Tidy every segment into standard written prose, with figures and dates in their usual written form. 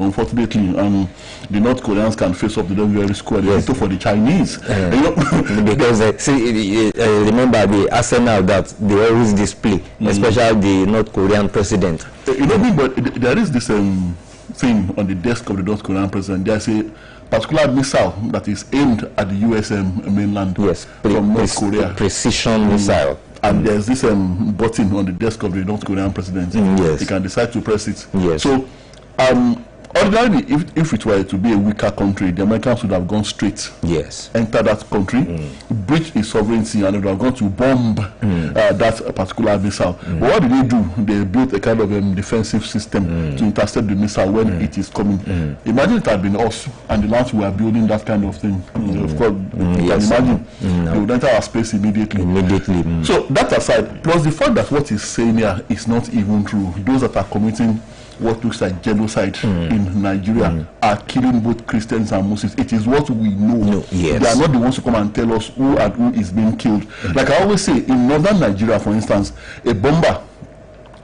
unfortunately, the North Koreans can face up to them very squarely. Yes. For the Chinese, because remember the arsenal that they always display, especially the North Korean president. But there is this thing on the desk of the North Korean president. There's a particular missile that is aimed at the US mainland. Yes, from North Korea. Precision missile. And there's this button on the desk of the North Korean president. Yes. He can decide to press it. Yes. So, ordinarily, if it were to be a weaker country, the Americans would have gone straight. Yes. Enter that country, breach its sovereignty, and they would have gone to bomb that particular missile. But what did they do? They built a kind of defensive system to intercept the missile when it is coming. Imagine it had been us and the lands we were building that kind of thing. Of course, you can imagine they would enter our space immediately. So that aside, plus the fact that what he's saying here is not even true. Those that are committing what looks like genocide in Nigeria are killing both Christians and Muslims. It is what we know. Yes. They are not the ones to come and tell us who and who is being killed. Like I always say, in northern Nigeria, for instance, a bomber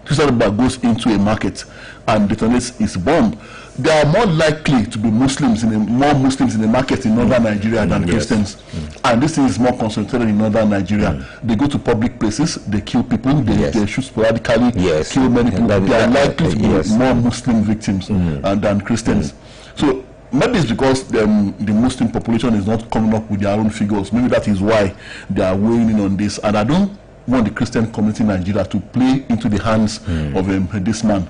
goes into a market and detonates his bomb. There are more likely to be more Muslims in the market in northern Nigeria than Christians. And this is more concentrated in northern Nigeria. They go to public places, they kill people, they shoot sporadically, kill many people. They are likely to be more Muslim victims than Christians. So maybe it's because the Muslim population is not coming up with their own figures. Maybe that is why they are weighing in on this. And I don't want the Christian community in Nigeria to play into the hands of this man.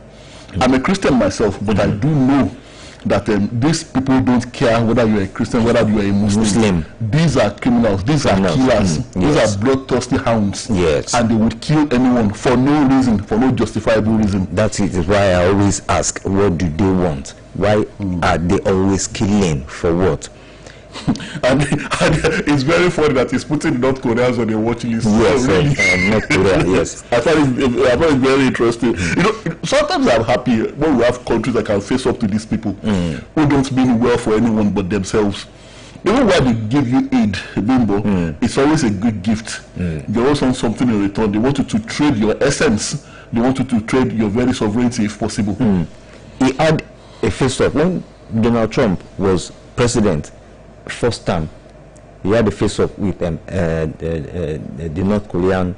I'm a Christian myself, but I do know that these people don't care whether you're a Christian, whether you're a Muslim. These are criminals, these are killers, these are bloodthirsty hounds, and they would kill anyone for no reason, for no justifiable reason. That is why I always ask, what do they want? Why are they always killing? For what? and it's very funny that he's putting North Koreans on the watch list. Yes, really. North Korea, yes. I find it very interesting. Sometimes I'm happy when we have countries that can face up to these people who don't mean well for anyone but themselves. Even when they give you aid, Bimbo, it's always a good gift. They always want something in return. They want you to trade your essence. They want you to trade your very sovereignty if possible. He had a face-off when Donald Trump was president. First time, he had a face-off with the North Korean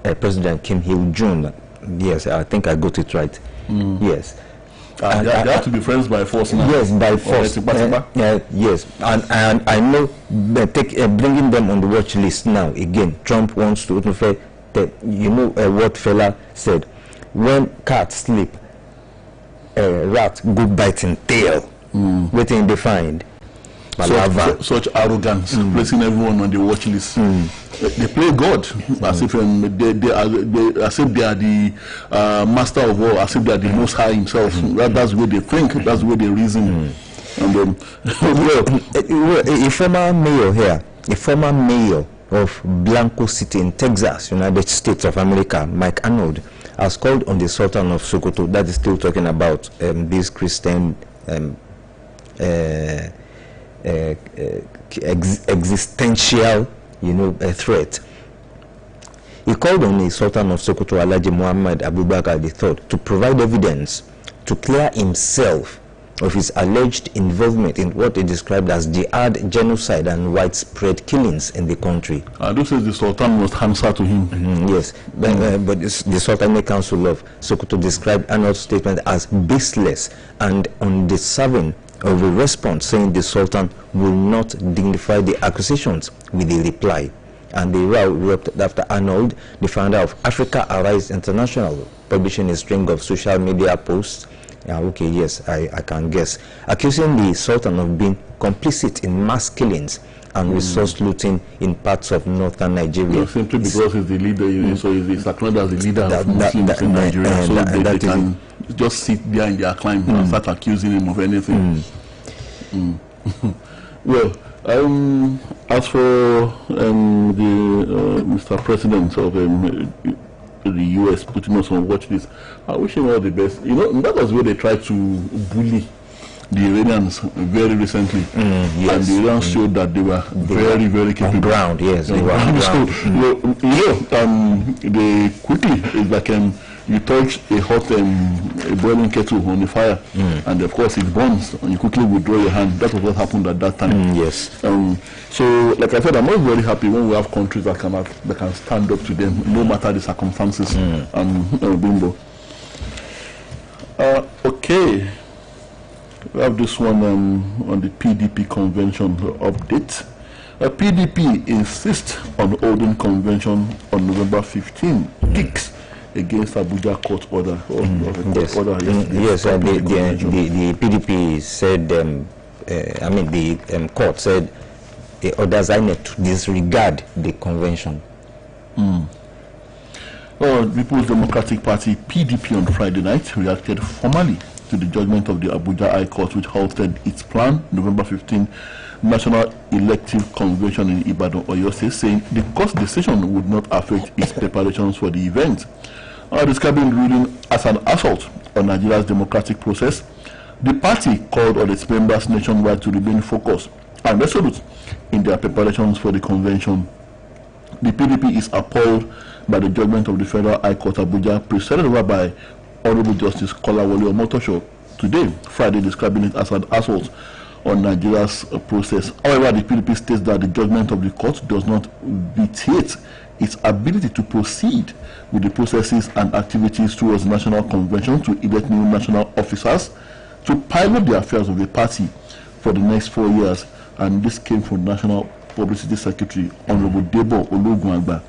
President Kim Il-jung. Yes, I think I got it right. Yes. They have to be friends by force now. Yes, by force. Yes, and I know bringing them on the watch list now. Again, Trump wants to what fella said: when cats sleep, rat go biting tail. Waiting they find. Such arrogance, placing everyone on the watch list. They play God as if they are the master of all, as if they are the Most High Himself. That's the way they think. That's the way they reason. And a former mayor here, a former mayor of Blanco City in Texas, United States of America, Mike Arnold, has called on the Sultan of Sokoto. That is still talking about this Christian existential, threat. He called on the Sultan of Sokoto, Alhaji Muhammad Abubakar III, to provide evidence to clear himself of his alleged involvement in what he described as jihad, genocide, and widespread killings in the country. This is the Sultan must answer to him. Yes, but the Sultanate Council of Sokoto described Arnold's statement as baseless and undeserving of a response, saying the Sultan will not dignify the accusations with a reply. And the row erupted after Arnold, the founder of Africa Arise International, publishing a string of social media posts. I can guess, accusing the Sultan of being complicit in mass killings and resource looting in parts of northern Nigeria. Simply because he's the leader, so he's acknowledged as the leader of Muslims in Nigeria, so they can just sit there in their climb and start accusing him of anything. Well, as for the Mr. President of the US putting us on watch list, I wish him all the best. That was where they tried to bully the Iranians very recently, and the Iranians showed that they were very, very capable. On ground, yes, they were on ground. So, they quickly, it's like you touch a hot, a boiling kettle on the fire, and of course it burns, and you quickly withdraw your hand. That was what happened at that time. Yes. So, like I said, I'm not very happy when we have countries that can stand up to them, no matter the circumstances. Bimbo. Okay. We have this one on the PDP convention update. PDP insists on holding convention on November 15. Kicks against Abuja court order. Yes, the PDP said, the court said the orders INEC to disregard the convention. Well, People's Democratic Party (PDP) on Friday night reacted formally to the judgment of the Abuja High Court, which halted its planned November 15 National Elective Convention in Ibadan, Oyo State, saying the court's decision would not affect its preparations for the event. Describing the ruling as an assault on Nigeria's democratic process, the party called on its members nationwide to remain focused and resolute in their preparations for the convention. The PDP is appalled by the judgment of the Federal High Court Abuja, presided over by Honorable Justice Oluyole Omotosho today, Friday, describing it as an assault on Nigeria's process. However, the PDP states that the judgment of the court does not vitiate its ability to proceed with the processes and activities towards the national convention, to elect new national officers, to pilot the affairs of the party for the next 4 years. And this came from National Publicity Secretary Honorable Debo Olugunagba.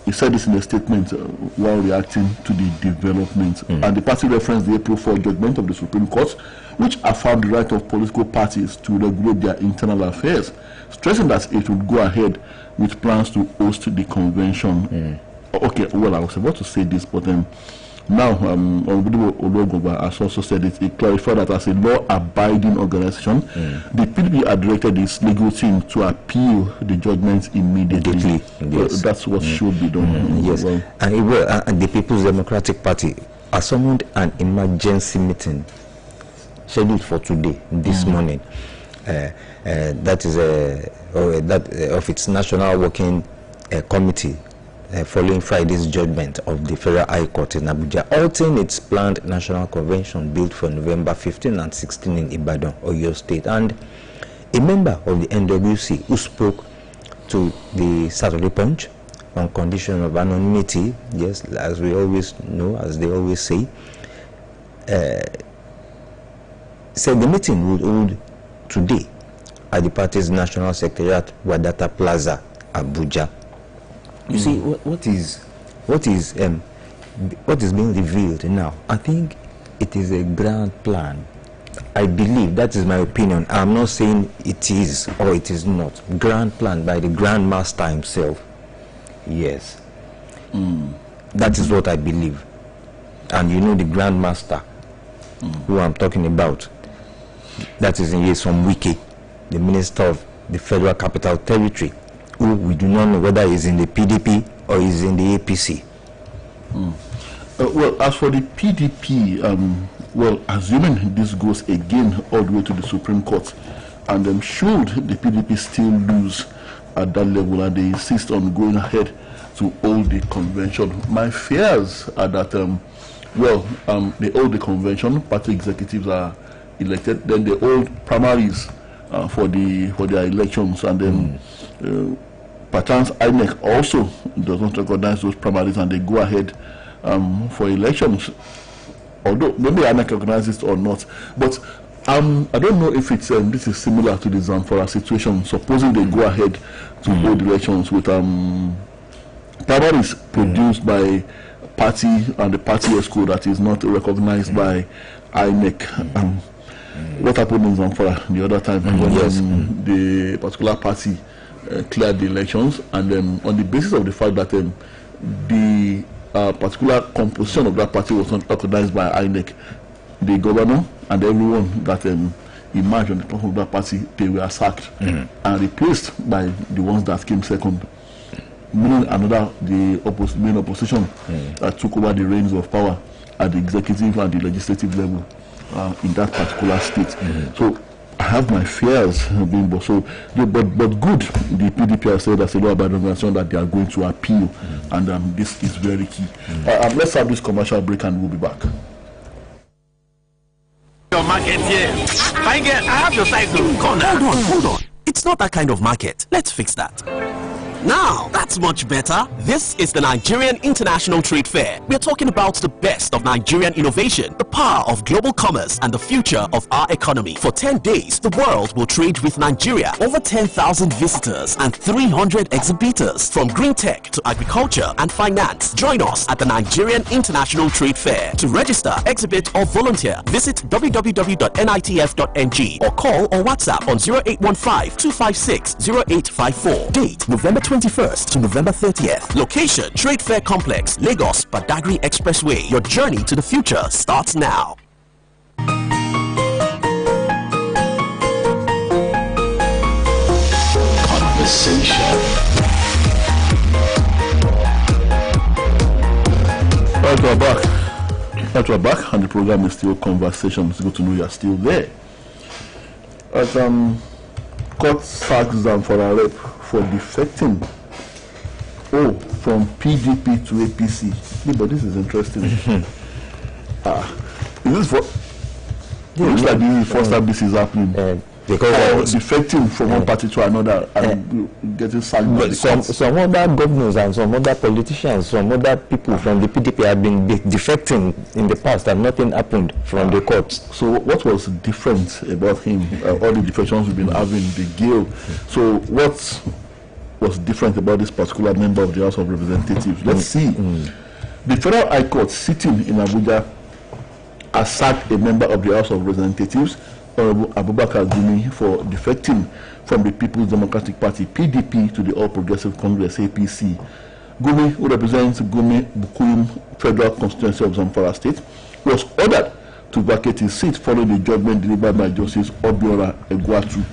He said this in a statement while reacting to the development. And the party referenced the April 4 judgment of the Supreme Court, which affirmed the right of political parties to regulate their internal affairs, stressing that it would go ahead with plans to host the convention. Okay, well, I was about to say this, but now Olugunagba has also said it. He clarified that as a law-abiding organization, the PDP had directed its legal team to appeal the judgment immediately. Yes. That's what should be done. Yes, well, and the People's Democratic Party has summoned an emergency meeting scheduled for today, this morning. That is of its National Working Committee, following Friday's judgment of the Federal High Court in Abuja, halting its planned national convention built for November 15 and 16 in Ibadan, Oyo State. And a member of the NWC who spoke to the Saturday Punch on condition of anonymity, yes, as we always know, as they always say, said the meeting would hold today at the party's National Secretariat, Wadata Plaza, Abuja. You see, what is being revealed now? I think it is a grand plan. I believe, that is my opinion. I'm not saying it is or it is not. Grand plan by the Grand Master himself. Yes. That is what I believe. And you know the Grand Master who I'm talking about. That is Nyesom Wike, the Minister of the Federal Capital Territory, who we do not know whether he's in the PDP or he's in the APC. Well, as for the PDP, well, assuming this goes again all the way to the Supreme Court, and should the PDP still lose at that level and they insist on going ahead to hold the convention, my fears are that, they hold the convention, party executives are elected, then they hold primaries for their elections, and then perchance INEC also does not recognize those primaries and they go ahead for elections, although maybe INEC recognizes it or not. But I don't know if it's this is similar to the Zamfara situation. Supposing they go ahead to hold elections with primaries produced by party and the party ESCO that is not recognized by INEC. What happened in Zamfara the other time when the particular party cleared the elections, and on the basis of the fact that the particular composition of that party was not recognized by INEC, the governor and everyone that emerged on the top of that party, they were sacked and replaced by the ones that came second, meaning the main opposition that took over the reins of power at the executive and the legislative level in that particular state. So I have my fears being but good. The PDP has said as a law abiding organization that they are going to appeal, and this is very key. Let's have this commercial break and we'll be back. Your market here. I have your size. Hold on. It's not that kind of market. Let's fix that. Now, that's much better. This is the Nigerian International Trade Fair. We're talking about the best of Nigerian innovation, the power of global commerce, and the future of our economy. For 10 days, the world will trade with Nigeria. Over 10,000 visitors and 300 exhibitors from green tech to agriculture and finance. Join us at the Nigerian International Trade Fair. To register, exhibit, or volunteer, visit www.nitf.ng or call or WhatsApp on 0815-256-0854. Date, November 21st to November 30th. Location, Trade Fair Complex, Lagos, Badagry Expressway. Your journey to the future starts now. Conversation. We're back, and the program is still Conversation. It's good to know you're still there. Court sacks Zamfara rep for defecting from PDP to APC. Yeah, but this is interesting. Is this for? It looks like this is the first time this is happening. Because defecting from one party to another and getting sacked by the court. Some other governors and some other politicians, some other people from the PDP have been defecting in the past and nothing happened from the courts. So what was different about him? All the defections we've been having, the Gale. So what was different about this particular member of the House of Representatives? Let's see. The Federal High Court sitting in Abuja has sacked a member of the House of Representatives, Abubakar Gumi, for defecting from the People's Democratic Party (PDP) to the All Progressive Congress (APC). Gumi, who represents Gumi Bukuyum Federal Constituency of Zamfara State, was ordered to vacate his seat following the judgment delivered by Justice Obiora Egwatu.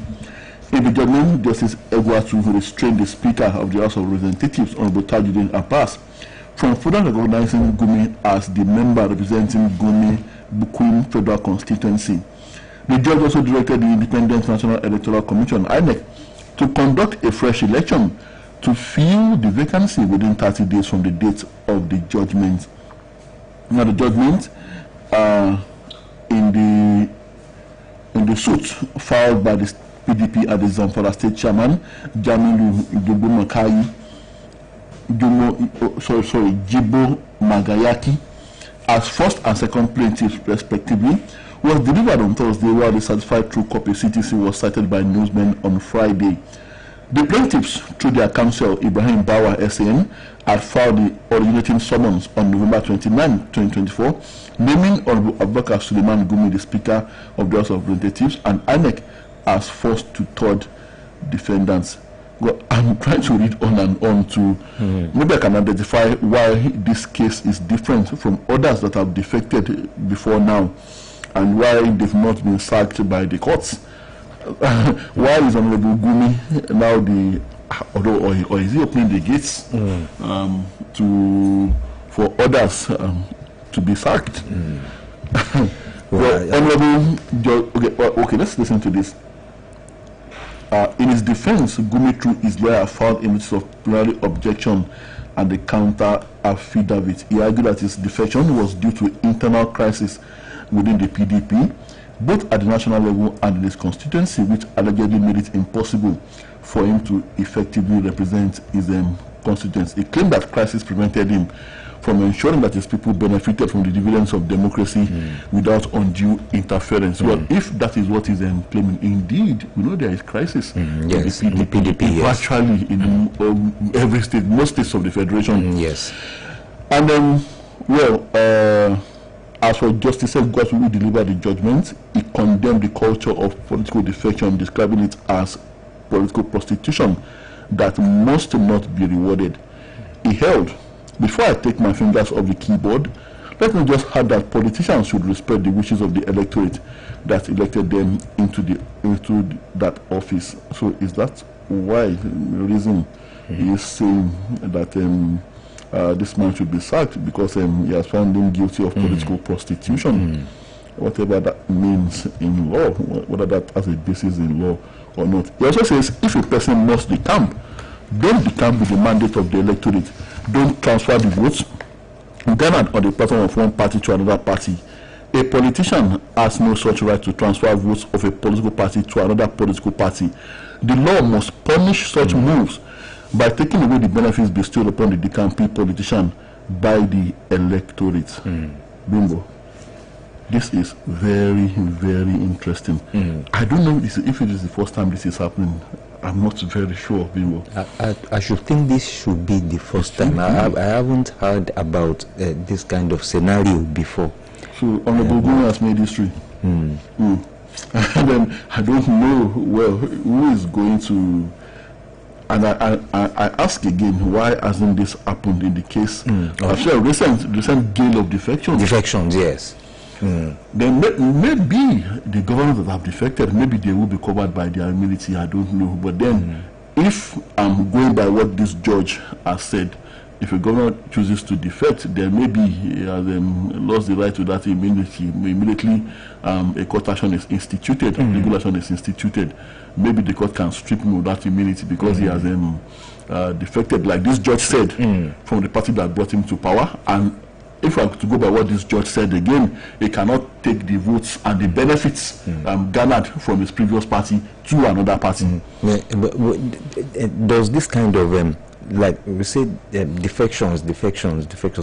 In the judgment, Justice Egwatu restrained the Speaker of the House of Representatives, Honorable Tajuddin Abbas, from further recognizing Gumi as the member representing Gumi Bukuyum Federal Constituency. The judge also directed the Independent National Electoral Commission (INEC) to conduct a fresh election to fill the vacancy within 30 days from the date of the judgment. Now, the judgment in the suit filed by the PDP at the Zamfara State Chairman Jamilu Jibo Magayaki as first and second plaintiffs respectively was delivered on Thursday, while the certified true copy CTC was cited by newsmen on Friday. The plaintiffs, through their counsel Ibrahim Bawa SAN, had filed the originating summons on November 29, 2024, naming Honorable Abubakar Suleiman Gumi the Speaker of the House of Representatives and INEC as first to third defendants. Well, I'm trying to read on and on to maybe I can identify why this case is different from others that have defected before now, and why they've not been sacked by the courts. Why is Honorable Gumi now or is he opening the gates for others to be sacked? Okay, let's listen to this. In his defense, Gumi, through his lawyer, filed a notice of plenary objection and a counter affidavit. He argued that his defection was due to internal crisis within the PDP, both at the national level and in his constituency, which allegedly made it impossible for him to effectively represent his constituents. He claimed that crisis prevented him from ensuring that his people benefited from the dividends of democracy without undue interference. Well, if that is what he's claiming, indeed, we know there is crisis in yes, the PDP virtually in every state, most states of the Federation. Yes. And as for Justice Egwatu, who delivered the judgment, he condemned the culture of political defection, describing it as political prostitution that must not be rewarded. He held, before I take my fingers off the keyboard, let me just add that politicians should respect the wishes of the electorate that elected them into that office. So is that why the reason he is saying that this man should be sacked, because he has found him guilty of political prostitution? whatever that means in law, whether that has a basis in law or not. He also says if a person must decamp, don't decamp with the mandate of the electorate. Don't transfer the votes garnered on the platform of one party to another party. A politician has no such right to transfer votes of a political party to another political party. The law must punish such moves by taking away the benefits bestowed upon the decamping politician by the electorate. Bimbo. This is very, very interesting. I don't know if it is the first time this is happening. I'm not very sure, Bimbo. I should think this should be the first time. I haven't heard about this kind of scenario before. So, Honorable Gumi has made history. And then I don't know, well, who is going to... And I ask again, why hasn't this happened in the case? Actually, recent gale of defections. Defections, yes. Then maybe the governors that have defected, maybe they will be covered by their immunity, I don't know. But then, if I'm going by what this judge has said, if a governor chooses to defect, then maybe he has lost the right to that immunity. Immediately, a court action is instituted, legal action is instituted. Maybe the court can strip him of that immunity because he has defected, like this judge said, from the party that brought him to power. And if I have to go by what this judge said again, he cannot take the votes and the benefits garnered from his previous party to another party. But does this kind of like we say defections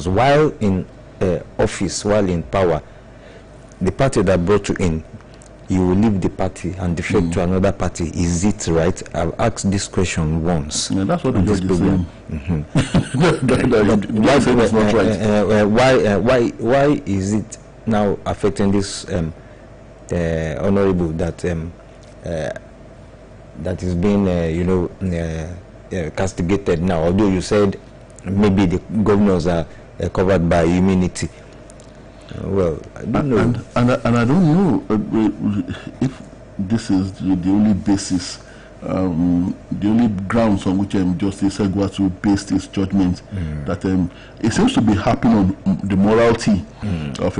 while in office, while in power, the party that brought you in, you will leave the party and defect to another party? Is it right? I've asked this question once. Yeah, that's what the judge is saying. Why is it now affecting this honorable that that is being castigated now? Although you said maybe the governors are covered by immunity. Well, I don't know. And I don't know if this is the only basis, the only grounds on which Justice Egwatu based his judgment, that it seems to be happening on the morality of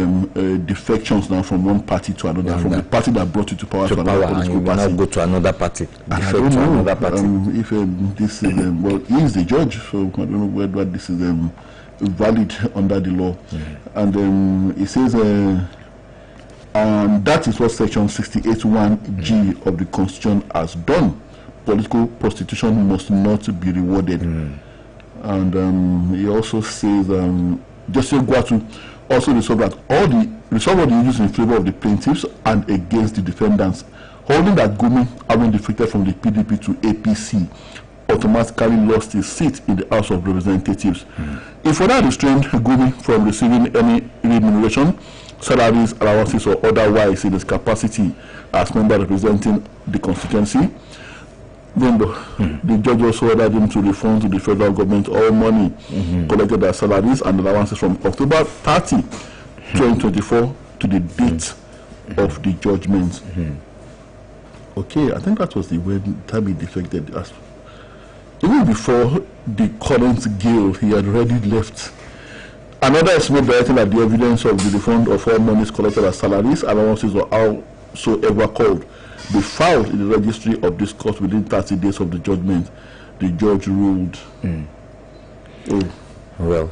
defections now from one party to another, from the party that brought you to power to another political party. And you go to another party. I don't know if this is, well, he is the judge, so I don't know whether this is valid under the law. And it says that is what section 68(1)(g) of the Constitution has done. Political prostitution must not be rewarded. And he also says Justice Gwatu also resolved that all the issues in favor of the plaintiffs and against the defendants, holding that Gumi, having defected from the PDP to APC, automatically lost his seat in the House of Representatives. It further restrained Gumi from receiving any remuneration, salaries, allowances, or otherwise in his capacity as member representing the constituency. Then the judge also ordered him to refund to the federal government all money collected as salaries and allowances from October 30, 2024 to the date of the judgment. Okay, I think that was the time he defected. Even before the current gale, he had already left. Another estimate directing that the evidence of the refund of all monies collected as salaries, allowances, or howsoever called, be filed in the registry of this court within 30 days of the judgment, the judge ruled. Well,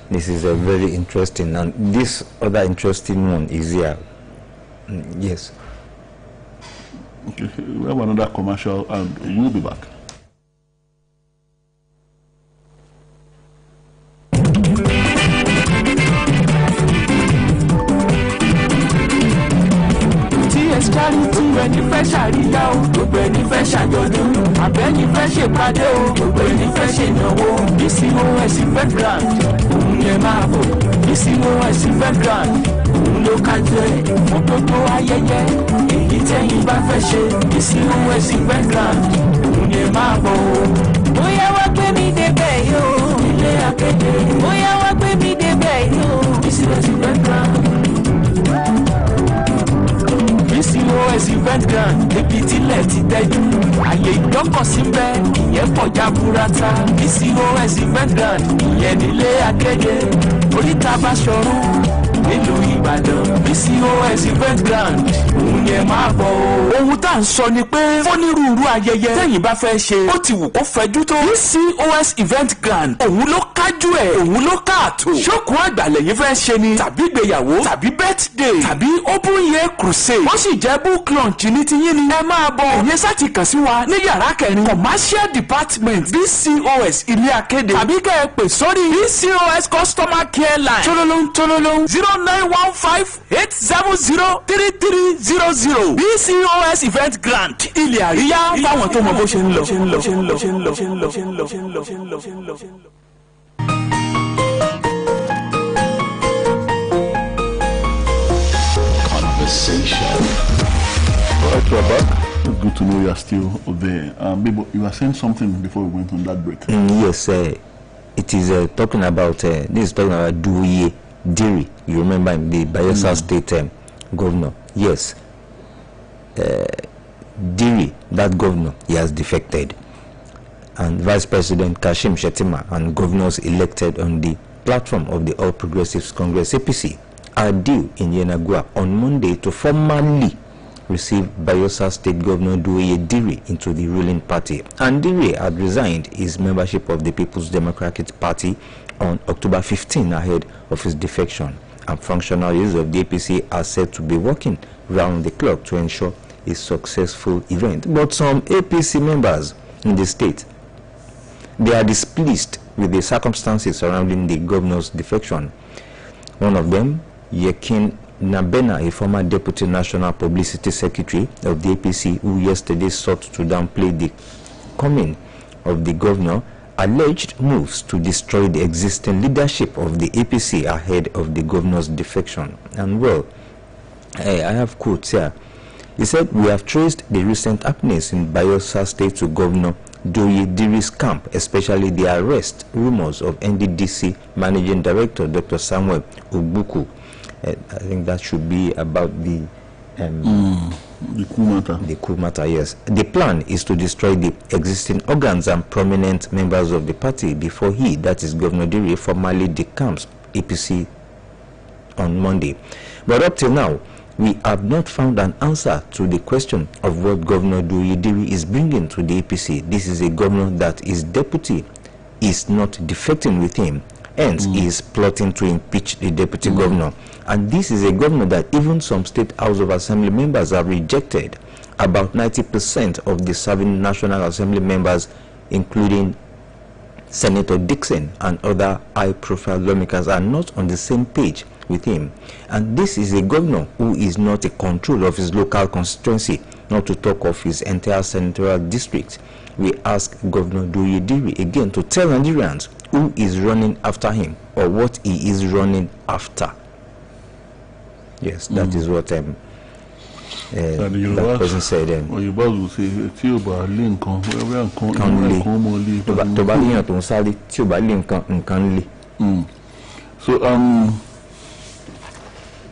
this is a very interesting, and this other interesting one is here. Yes. Okay, we have another commercial and you'll be back. Charity ẹni fẹ́ ṣàríyá o, gbogbo ẹni fẹ́ ṣàjọ̀dún, àbẹ́ni fẹ́ ṣèpàdé o, gbogbo ẹni fẹ́ ṣènáwó. BCOS Federal òun lè máa bọ̀, BCOS Federal òun ló kájọ ẹ̀ fún gbogbo ayẹyẹ èyí tẹ́yìn bá fẹ́ ṣe. BCOS Federal òun lè máa bọ̀ o. Bóyá wá gbé mi débẹ̀ yóò, ilé akéde. Bóyá wá gbé mi débẹ̀ yóò, BCOS Federal. BCOS Federal níbi tílẹ̀ ti dẹ́jú, àyè ìgbọ́kọ̀sí bẹ́ẹ̀ ìyẹn pọ̀ jaburata. BCOS Federal ìyẹn nílé akéde, oríta Báṣọ̀run nílùú Ìbàdàn BCOS event ground òun yẹn máa bọ̀ o. ohun tá à ń sọ ni pé fónírúurú ayẹyẹ tẹ́yìn bá fẹ́ ṣe ó ti wù kó fẹjú tó BCOS event ground òun ló kájú ẹ̀ òun ló káàtó. ṣókùn àgbàlẹ̀ yìí fẹ́ ṣe ni tàbí ìgbéyàwó tàbí birthday tàbí open year crusade wọ́n sì jẹ́ book launch ní tiyín ni ẹ máa bọ̀. ìyẹn sá ti kàn sí wa ní yàrá kẹrin commercial department BCOS ilé akéde tàbí kẹ́ ẹ pè sórí BCOS customer care line tololong 0915-870-3300 BCOS event grant ilé àríyá fáwọn tó mọ bó ṣe ń lọ. All right, we're back. It's good to know you are still there. Bibo, you were saying something before we went on that break. Yes, it is talking about this is talking about Oluyole Diri. You remember him, the Bayelsa State governor. Yes, Diri, that governor, he has defected, and Vice President Kashim Shettima and governors elected on the platform of the All Progressives Congress (APC) are due in Yenagoa on Monday to formally receive Bayelsa State Governor Oluyole Diri into the ruling party. And Diri had resigned his membership of the People's Democratic Party on October 15 ahead of his defection. And functionaries of the APC are said to be working round the clock to ensure a successful event. But some APC members in the state, they are displeased with the circumstances surrounding the governor's defection. One of them, Yekin Nabena, a former Deputy National Publicity Secretary of the APC, who yesterday sought to downplay the coming of the governor, alleged moves to destroy the existing leadership of the APC ahead of the governor's defection. And well, I have quotes here. He said, "We have traced the recent happenings in Bayelsa State to Governor Oluyole Diri's camp, especially the arrest rumors of NDDC Managing Director Dr. Samuel Ogbuku." I think that should be about the coup matter. The coup matter, yes. The plan is to destroy the existing organs and prominent members of the party before he, that is Governor Diri, formally decamps APC on Monday. But up till now, we have not found an answer to the question of what Governor Oluyole Diri is bringing to the APC. This is a governor that his deputy is not defecting with him. Hence, he is plotting to impeach the deputy governor. And this is a governor that even some State House of Assembly members have rejected. About 90% of the serving National Assembly members, including Senator Dixon and other high-profile lawmakers, are not on the same page with him. And this is a governor who is not in control of his local constituency, not to talk of his entire senatorial district. We ask Governor Oluyole Diri again to tell Nigerians who is running after him or what he is running after. Yes, that is what that person said. Or you will say, so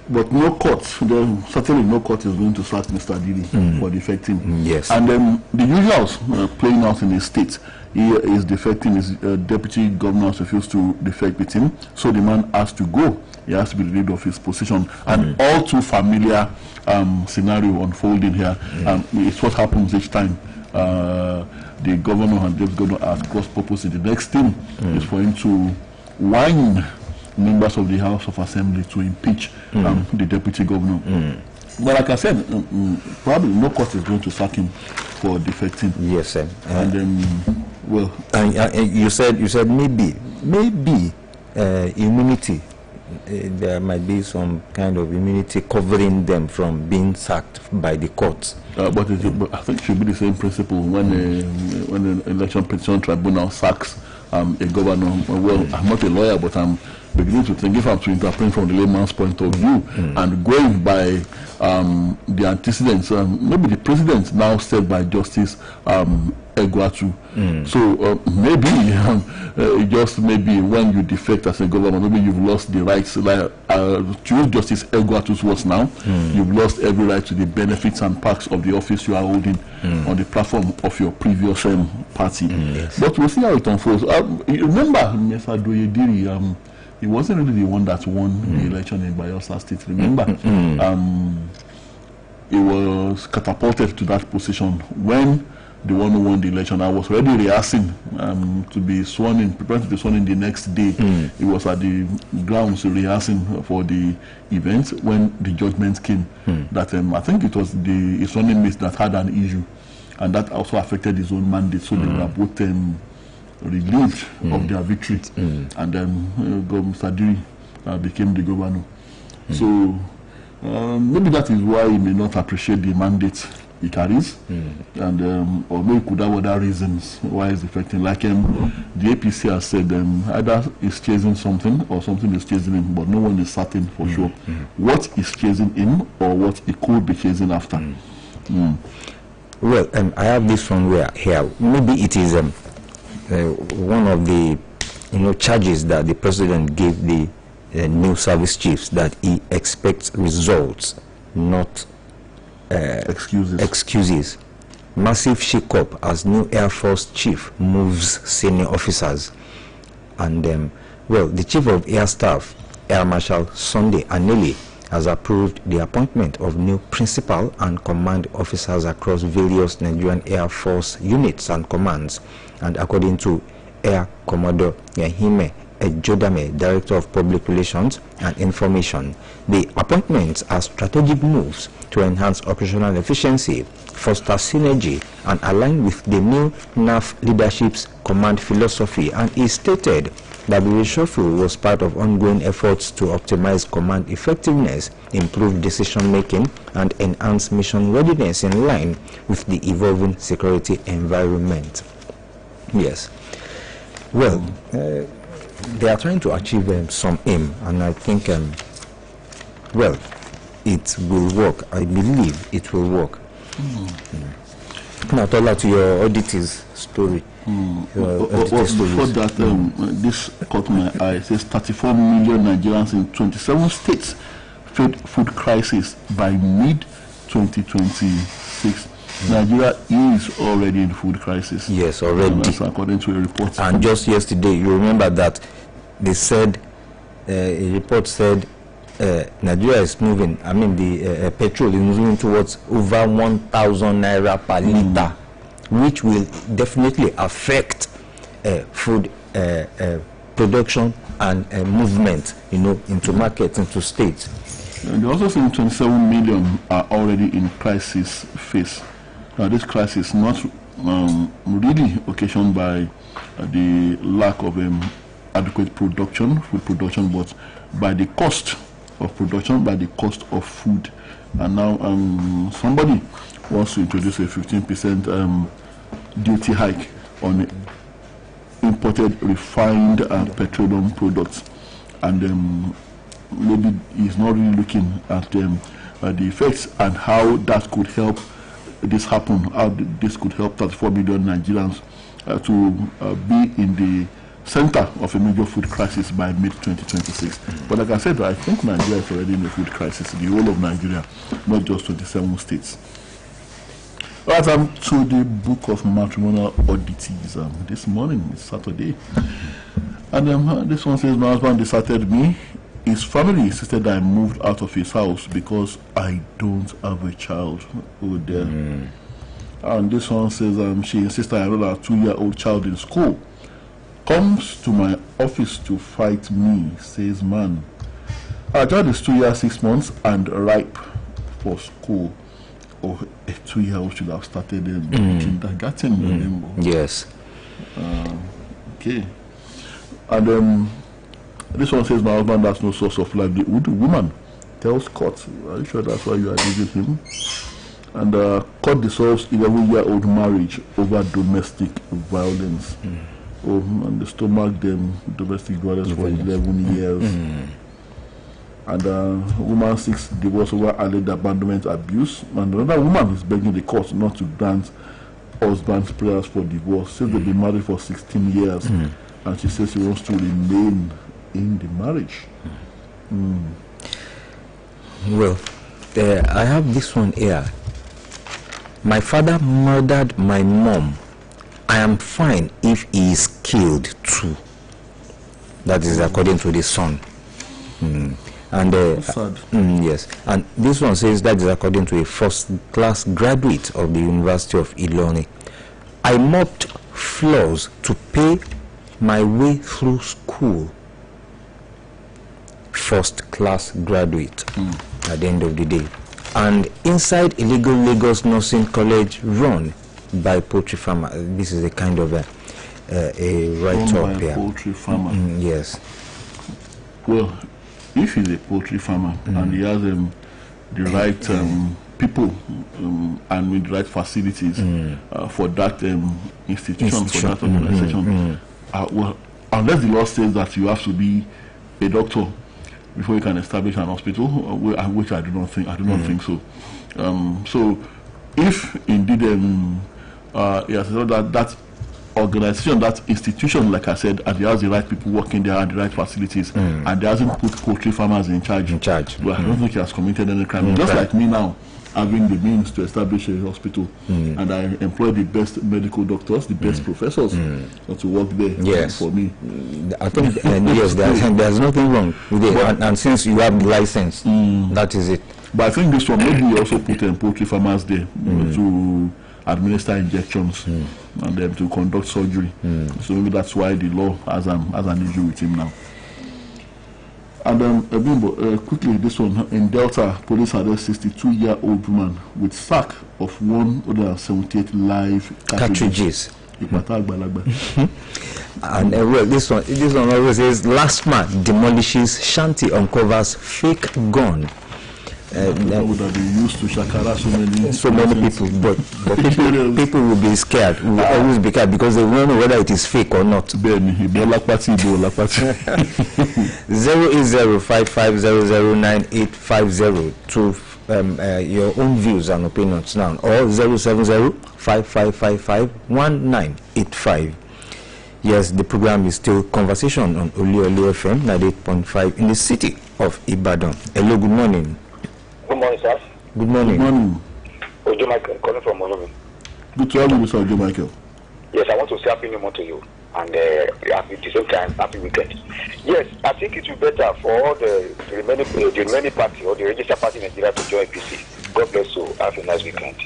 but no court, certainly no court is going to sack Mr. Diri for defecting. Yes. And the usuals playing out in the state. He is defecting, his deputy governor refused to defect with him, so the man has to go. He has to be relieved of his position. And all too familiar scenario unfolding here. It's what happens each time the governor and deputy governor are cross purposes. The next thing is for him to whine members of the House of Assembly to impeach the deputy governor. But like I said, probably no court is going to sack him for defecting. Yes, sir. And then, well, you said maybe immunity. There might be some kind of immunity covering them from being sacked by the courts. But I think it should be the same principle when the election petition tribunal sacks a governor. Well, I'm not a lawyer, but I'm beginning to think, if I'm to interpret from the layman's point of view and going by the antecedents, maybe the president now said by Justice Egwatu. So maybe just maybe when you defect as a governor, maybe you've lost the rights. To use Justice Egwatu's words now, you've lost every right to the benefits and perks of the office you are holding on the platform of your previous party. Yes. But we'll see how it unfolds. Remember, Mr. Oluyole Diri, he wasn't really the one that won the election in Bayelsa State. Remember, he was catapulted to that position when the one who won the election. I was already rehearsing to be sworn in, preparing to be sworn in the next day. He was at the grounds rehearsing for the event when the judgment came. That I think it was his running mate that had an issue, and that also affected his own mandate. So they were both relieved of their victory, and then Mr. Diri became the governor. So maybe that is why he may not appreciate the mandate he carries, and or maybe could have other reasons why it's affecting. Like the APC has said, either he's chasing something or something is chasing him, but no one is certain for sure what is chasing him or what he could be chasing after. Well, I have this one here. Maybe it is one of the charges that the president gave the new service chiefs, that he expects results, not excuses. Massive shake-up as new Air Force chief moves senior officers. And well, the chief of air staff, Air Marshal Sunday Aneli, has approved the appointment of new principal and command officers across various Nigerian Air Force units and commands. And according to Air Commodore Yahime Ejodame, Director of Public Relations and Information, the appointments are strategic moves to enhance operational efficiency, foster synergy, and align with the new NAF leadership's command philosophy. And he stated that the reshuffle was part of ongoing efforts to optimize command effectiveness, improve decision-making, and enhance mission readiness in line with the evolving security environment. Yes. Well, they are trying to achieve some aim, and I think, well, it will work. I believe it will work. Now, talk to your auditors story. Before that, this caught my eye. It says 34 million Nigerians in 27 states face food crisis by mid-2026. Nigeria is already in food crisis. Yes, already. That's according to a report. And just yesterday, you remember that they said, a report said, Nigeria is moving, I mean the petrol is moving towards over 1,000 naira per litre, which will definitely affect food production and movement, into markets, into states. And they also saying 27 million are already in crisis phase. Now this crisis not really occasioned by the lack of adequate production, food production, but by the cost of production, by the cost of food. And now somebody wants to introduce a 15% duty hike on imported refined petroleum products, and maybe he's not really looking at the effects and how that could help this happen, how this could help 34 million Nigerians to be in the center of a major food crisis by mid-2026. But like I said, I think Nigeria is already in a food crisis, the whole of Nigeria, not just 27 states. All right, I'm to the book of matrimonial oddities. This morning, it's Saturday. And this one says, my husband deserted me. His family insisted I moved out of his house because I don't have a child. Oh dear. And this one says, she insisted I enroll a 2-year-old child in school. Comes to my office to fight me, says man. Our child is 2 years, 6 months and ripe for school. Oh, a 2-year-old should have started in kindergarten. Yes. Okay. And this one says, my husband has no source of livelihood. Woman tells court. Are you sure that's why you are leaving him? And court dissolves 11-year-old marriage over domestic violence. Oh, and they stomach them domestic violence for 11 years. And woman seeks divorce over alleged abandonment abuse. And another woman is begging the court not to grant husband's prayers for divorce. Says they've been married for 16 years. And she says she wants to remain in the marriage. Well, I have this one here. My father murdered my mom. I am fine if he is killed too. That is according to the Sun. And yes, and this one says that is according to a first-class graduate of the University of Illinois. I mopped floors to pay my way through school. First-class graduate at the end of the day. And inside illegal Lagos Nursing College run by poultry farmer. This is a kind of a write-up here. Poultry farmer. Yes. Well, if he's a poultry farmer and he has the right people and with the right facilities for that institution, for that organization, well, unless the law says that you have to be a doctor before you can establish an hospital, which I do not think. I do not think so. So, if indeed yes, so that organization, that institution, like I said, and there has the right people working there and the right facilities, and there hasn't put poultry farmers in charge. Well, I don't think he has committed any crime. Just like me now, having the means to establish a hospital, and I employ the best medical doctors, the best professors to work there for me. I think yes, there's nothing wrong with it, and since you have the license, that is it. But I think this one maybe also put poultry farmers there to administer injections and then to conduct surgery. So maybe that's why the law has an issue with him now. And Bimbo, quickly, this one in Delta, police arrest 62-year-old woman with sack of 178 live cartridges. And well, this one always says last man demolishes shanty, uncovers fake gun. That they used to shakara so many people, but people will be scared. Will always be scared because they won't know whether it is fake or not. 08055009850 to your own views and opinions now, or 07055551985. Yes, the program is still Conversation on Oluyole FM 98.5 in the city of Ibadan. Hello, good morning. Good morning, sir. Good morning. Good morning. Ojo Michael, calling from Oluyole. Good to have you, Mr. Ojo Michael. Yes, I want to say happy new month to you, and at the same time, happy weekend. Yes, I think it will be better for all the remaining party or the registered party in Nigeria to join APC. God bless you. Have a nice weekend.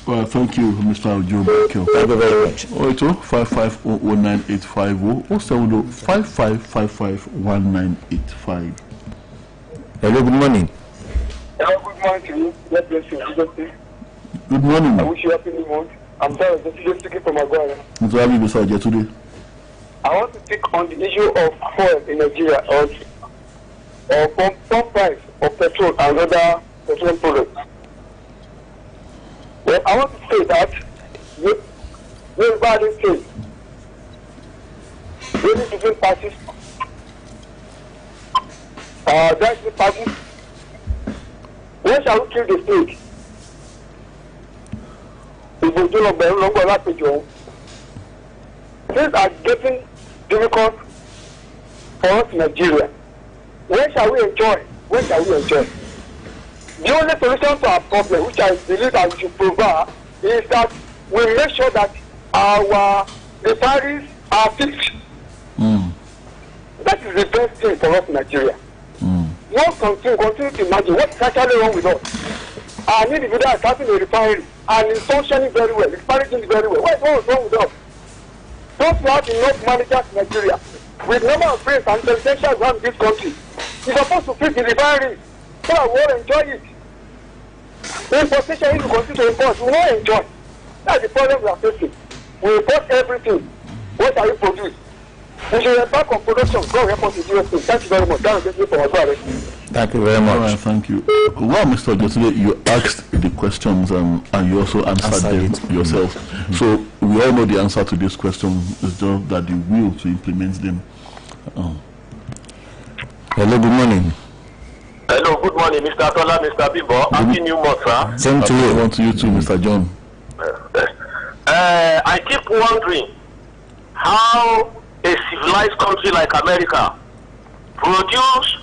Well, thank you, Mr. Ojo Michael. Thank you very much. 08055009850 or 7055551985. Hello, good morning. Hello, good morning to you. God bless you. Good morning. I wish you happy new month. I'm sorry, just speaking from Aguara. Good to have you, Mr. Ojo, today. I want to speak on the issue of fuel in Nigeria, or pump price of petrol and other petroleum products. Well, I want to say that we're bad in state. Really different parties. That's the party. When shall we kill the state? Things are getting difficult for us in Nigeria. When shall we enjoy? When shall we enjoy? The only solution to our problem, which I believe that we should provide, is that we make sure that our refineries are fixed. That is the best thing for us in Nigeria. Not continue to imagine what is actually wrong with us. An individual is having a refinery and is functioning very well, it's managing very well. What is wrong with us? Don't we have enough managers in Nigeria with number of friends and intellectuals around this country? You're supposed to fix the refinery so that we will enjoy it. The importation, if you continue to import, we will not enjoy. That's the problem we are facing. We import everything. What are we produce? We should embark on production. God help us to do it. Thank you very much. That was it for my brother. Thank you very much. Right, thank you. Well, Mr. Ojo, you asked the questions and you also answered them yourself. So we all know the answer to this question is just that the will to implement them. Hello, good morning. Hello, good morning, Mr. Tola, Mr. Bibo. Happy New Month, sir. Same to you. One to you too, Mr. John. I keep wondering how a civilized country like America produce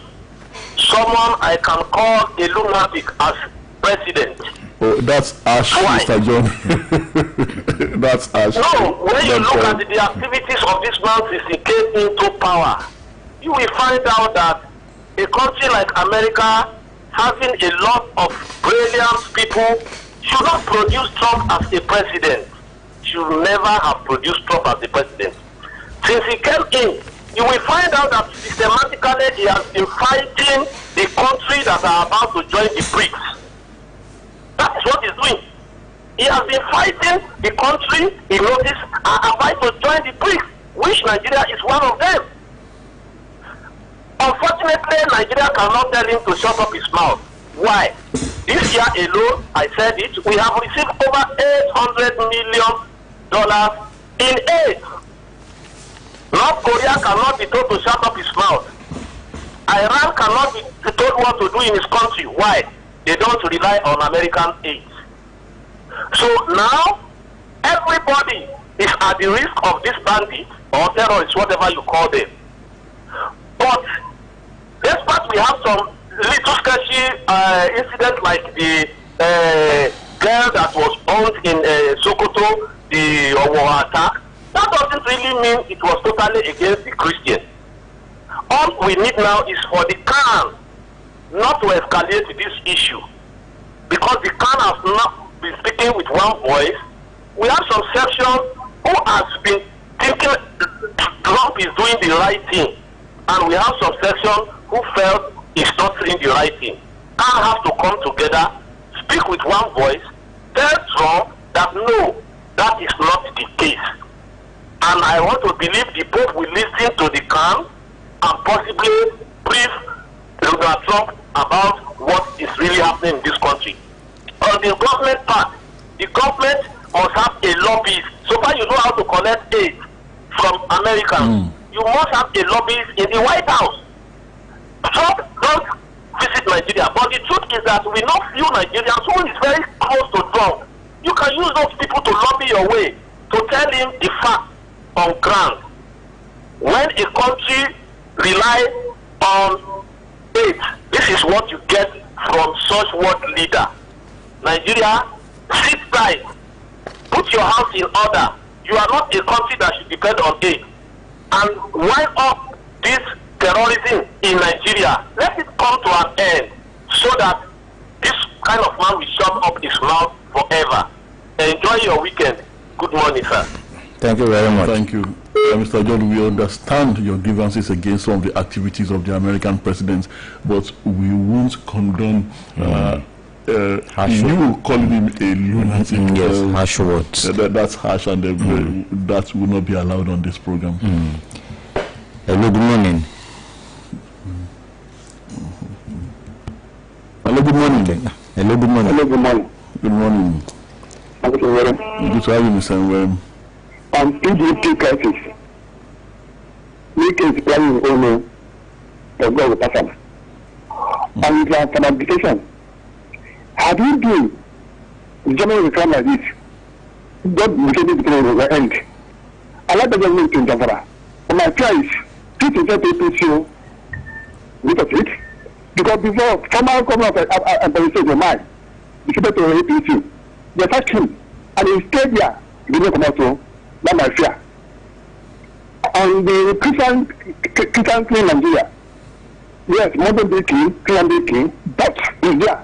someone I can call a lunatic as president. Oh, that's Ash, Why? Mr. John. That's Ash. No, when you look at the activities of this man since he came into power, you will find out that a country like America, having a lot of brilliant people, should not produce Trump as a president. Should never have produced Trump as a president. Since he came in, you will find out that systematically he has been fighting the countries that are about to join the BRICS. That is what he's doing. He has been fighting the country he noticed are about to join the BRICS, which Nigeria is one of them. Unfortunately, Nigeria cannot tell him to shut up his mouth. Why? This year alone, I said it, we have received over $800 million in aid. North Korea cannot be told to shut up his mouth. Iran cannot be told what to do in his country. Why? They don't rely on American aid. So now, everybody is at the risk of this bandit or terrorists, whatever you call them. But despite we have some little sketchy incidents like the girl that was burned in Sokoto, the Owo attack, that doesn't really mean it was totally against the Christian. All we need now is for the Khan not to escalate this issue. Because the Khan has not been speaking with one voice. We have some section who has been thinking Trump is doing the right thing. And we have some section who felt he's not doing the right thing. Khan have to come together, speak with one voice, tell Trump that no, that is not the case. And I want to believe the Pope will listen to the Khan and possibly brief Donald Trump about what is really happening in this country. On the government part, the government must have a lobbyist. So far you know how to collect aid from Americans. You must have a lobbyist in the White House. Trump don't visit Nigeria, but the truth is that we know few Nigerians who is very close to Trump. You can use those people to lobby your way, to tell him the fact on ground. When a country relies on aid, this is what you get from such world leader. Nigeria, sit tight, put your house in order. You are not a country that should depend on aid. And wind up this terrorism in Nigeria. Let it come to an end so that this kind of man will shut up his mouth forever. Enjoy your weekend. Good morning, sir. Thank you very much. Thank you. Mr. John, we understand your grievances against some of the activities of the American president, but we won't condone you calling him a lunatic. Yes, harsh words. That's harsh, and that will not be allowed on this program. Hello, good morning. Hello, good morning. Hello, good morning. Hello, good morning. Good morning. Good Good to have you, Mr. Nwem. On PDP crisis, we can plan your own go with person. And for application, have you been general reform like this? God became it to end. I like the government in Javara. For my choice, this is a PPCO with a fit. Because before, former government and police were mine, the people to APC, they attacked him, and he stayed there. He didn't come out to, not my fear. And the Christian clean Nigeria, yes, modern day king, but is there.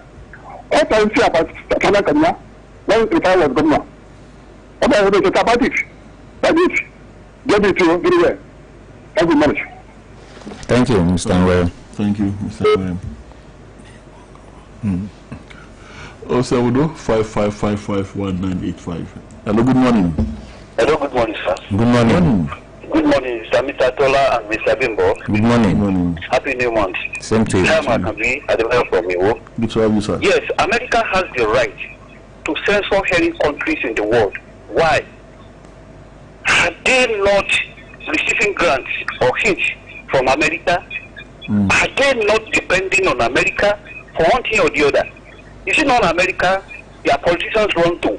What I say about China Kenya, when the time was governor, what I say about it, that is, get it to very well. Thank you very much. Thank you, Mr. Nwere. Thank you, Mr. Nwere. 070-5555-1985. Hello, good morning. Hello, good morning, sir. Good morning. Good morning, Mr. Tola and Mr. Bimbo. Good morning. Good morning. Happy New Month. Same to you. I'm Akabi, Ademiran from Iwo. Good to have you, sir. Yes, America has the right to censor any countries in the world. Why? Are they not receiving grants or hints from America? Are they not depending on America for one thing or the other? Is it not America their politicians run to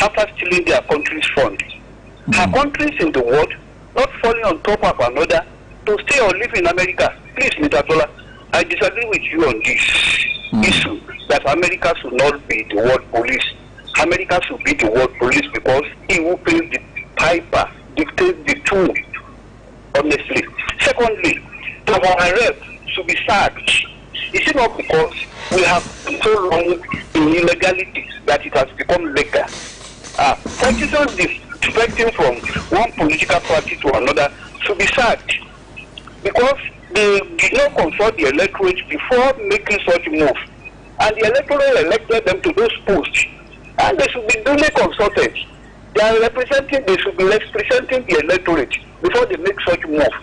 after stealing their country's funds? Are countries in the world not falling on top of another to stay or live in America? Please, Mr. Tola, I disagree with you on this issue that America should not be the world police. America should be the world police because he who pays the piper dictates the tune, honestly. Secondly, of our arrest should be sacked. Is it not because we have been so long in illegality that it has become legal? Politicians defecting from one political party to another should be sacked because they did not consult the electorate before making such moves. And the electorate elected them to those posts. And they should be duly consulted. They should be representing the electorate before they make such move.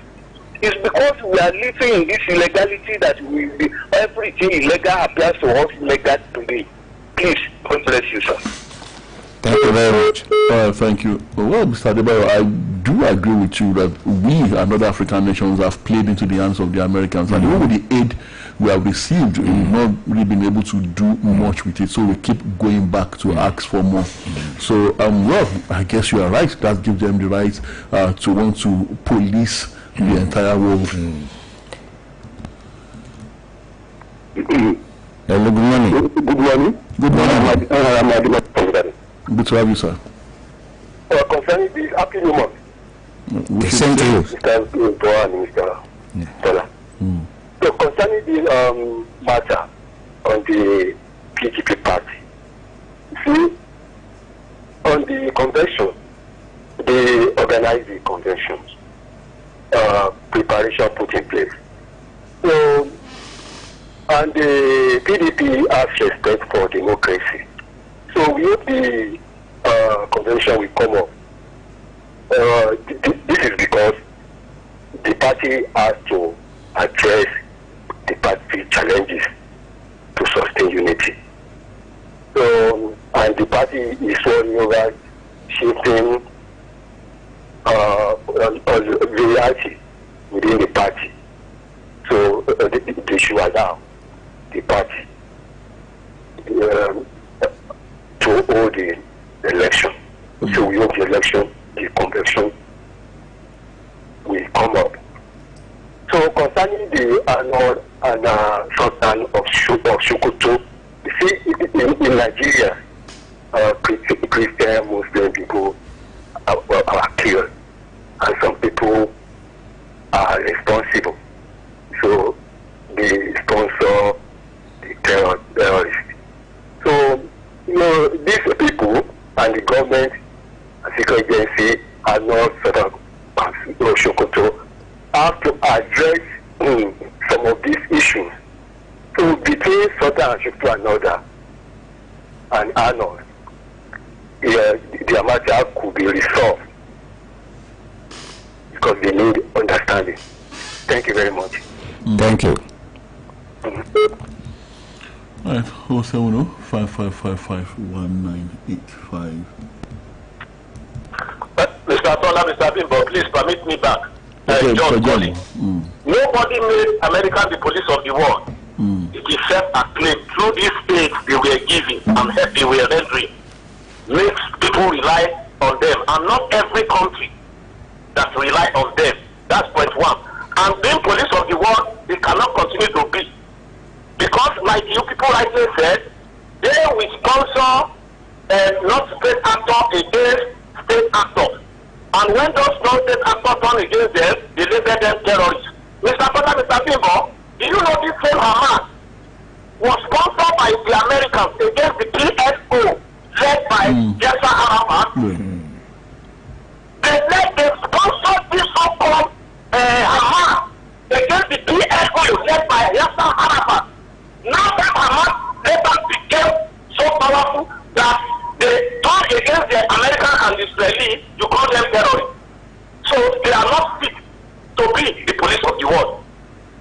It's because we are living in this illegality that everything illegal appears to us illegal today. Please, God bless you, sir. Thank you very much. Thank you. Well, Mr. Adebayo, I do agree with you that we and other African nations have played into the hands of the Americans, and even with the aid we have received, we've not really been able to do much with it, so we keep going back to ask for more. So, well, I guess you are right. That gives them the right to want to police the entire world. Hello, good morning. Good morning. Good morning. I'm Good to have you, sir. concerning this, happy new month. The same to you. Mr. Boa and Mr. Tola. So concerning this matter on the PGP party, see, on the convention, they organize the convention, preparation put in place. So, and the PDP has respect for democracy. So we hope the convention will come up. This is because the party has to address the party challenges to sustain unity. So, and the party is worrying over shaping variety within the party. So they should allow the party to hold the election. So we hope the election, the convention will come up. So concerning the annual and Sultan of Sokoto, you see, in Nigeria, Christian, Muslim people are killed, and some people are responsible. So they sponsor the terrorists. So, these people and the government and secret agency are not sort of Sokoto have to address some of these issues. So between Sultan and Sokoto and another and Arnold, the matter could be resolved because they need understanding. Thank you very much. Thank you. All right, 070-5555-1985. Mr. Tola, Mr. Bimbo, please permit me back. John Colley. Nobody made America the police of the world. It is self-acclaimed through these states they were giving and help they were rendering. Makes people rely on them, and not every country that rely on them. That's point one. And being police of the world, they cannot continue to be. Because, like you people rightly said, they will sponsor not state actor against state actors. And when those non-state actors turn against them, they label them terrorists. Mr. Potter, Mr. Bimbo, do you know this same Hamas was sponsored by the Americans against the PSO led by Yasser Arafat? They sponsored this so-called Hamas against the PSO led by Yasser Arafat. Now that Hamas later became so powerful that they turn against the American and Israeli, you call them terrorists. So they are not fit to be the police of the world.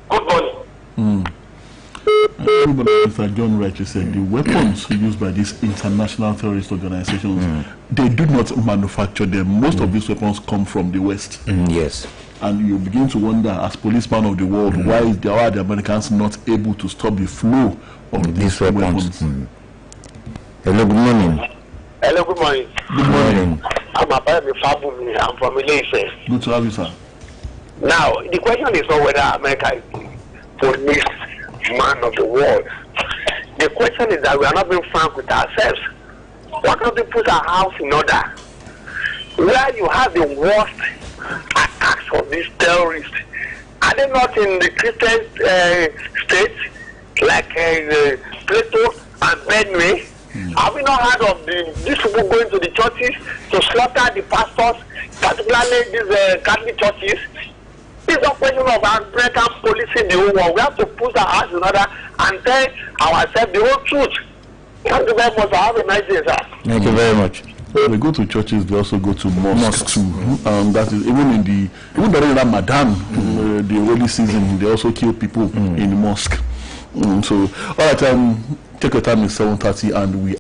Good morning. Mr. John rightly said, the weapons used by these international terrorist organizations, they do not manufacture them. Most of these weapons come from the West. Yes. And you begin to wonder, as policeman of the world, why are the Americans not able to stop the flow of these weapons? Hello, good morning. Hello, good morning. Good morning. I'm I'm from Eleti. Good to have you, sir. Now, the question is not whether America is the police man of the world. The question is that we are not being frank with ourselves. Why can't we put our house in order? Where you have the worst attacks of these terrorists, at Are they not in the Christian states like Plato and Benue? Have we not heard of these people going to the churches to slaughter the pastors, particularly these Catholic churches? It's a question of American policy in the whole world. We have to put our hands in order and tell ourselves the whole truth. Thank you very much. Have a nice day, sir. Thank you very much. They go to churches, they also go to mosques too. That is even during Ramadan, the holy season, they also kill people in the mosque. So, all right, take your time. It's 7:30, and we